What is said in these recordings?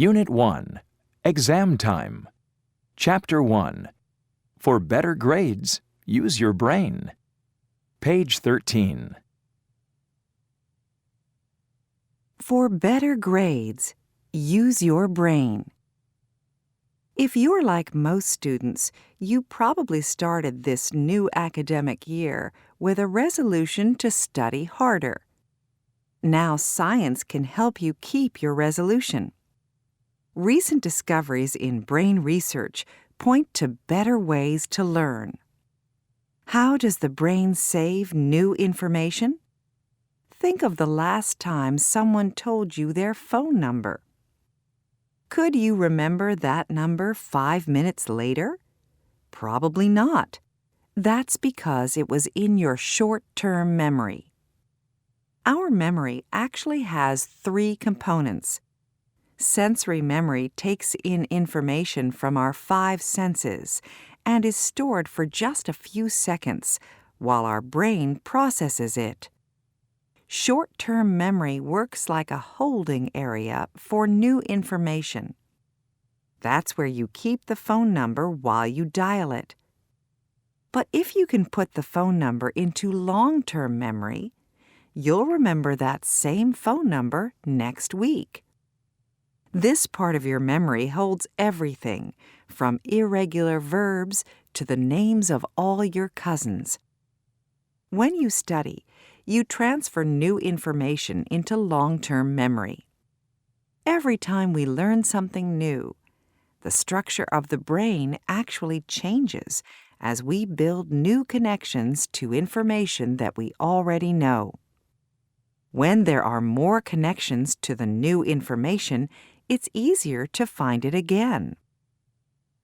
Unit 1, Exam Time. Chapter 1, For Better Grades, Use Your Brain. Page 13. For better grades, use your brain. If you're like most students, you probably started this new academic year with a resolution to study harder. Now science can help you keep your resolution. Recent discoveries in brain research point to better ways to learn. How does the brain save new information? Think of the last time someone told you their phone number. Could you remember that number 5 minutes later? Probably not. That's because it was in your short-term memory. Our memory actually has 3 components. Sensory memory takes in information from our 5 senses and is stored for just a few seconds while our brain processes it. Short-term memory works like a holding area for new information. That's where you keep the phone number while you dial it. But if you can put the phone number into long-term memory, you'll remember that same phone number next week. This part of your memory holds everything, from irregular verbs to the names of all your cousins. When you study, you transfer new information into long-term memory. Every time we learn something new, the structure of the brain actually changes as we build new connections to information that we already know. When there are more connections to the new information, it's easier to find it again.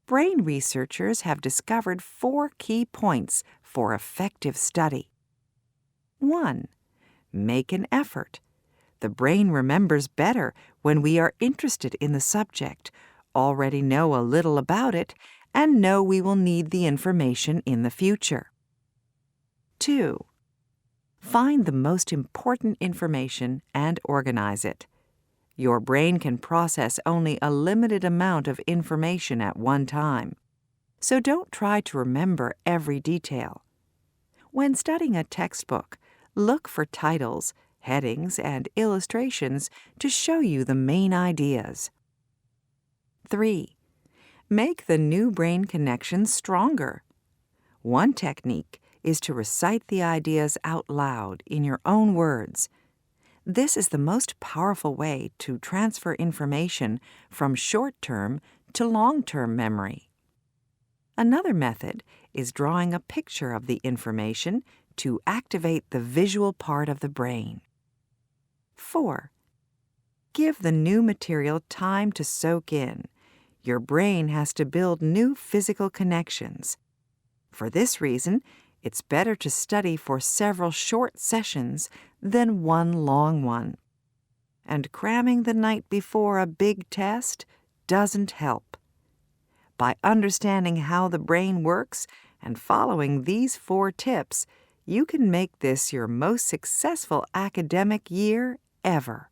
Brain researchers have discovered 4 key points for effective study. 1. Make an effort. The brain remembers better when we are interested in the subject, already know a little about it, and know we will need the information in the future. 2. Find the most important information and organize it. Your brain can process only a limited amount of information at one time, so don't try to remember every detail. When studying a textbook, look for titles, headings, and illustrations to show you the main ideas. 3. Make the new brain connections stronger. One technique is to recite the ideas out loud in your own words. This is the most powerful way to transfer information from short-term to long-term memory. Another method is drawing a picture of the information to activate the visual part of the brain. 4. Give the new material time to soak in. Your brain has to build new physical connections. For this reason, it's better to study for several short sessions than one long one. And cramming the night before a big test doesn't help. By understanding how the brain works and following these 4 tips, you can make this your most successful academic year ever.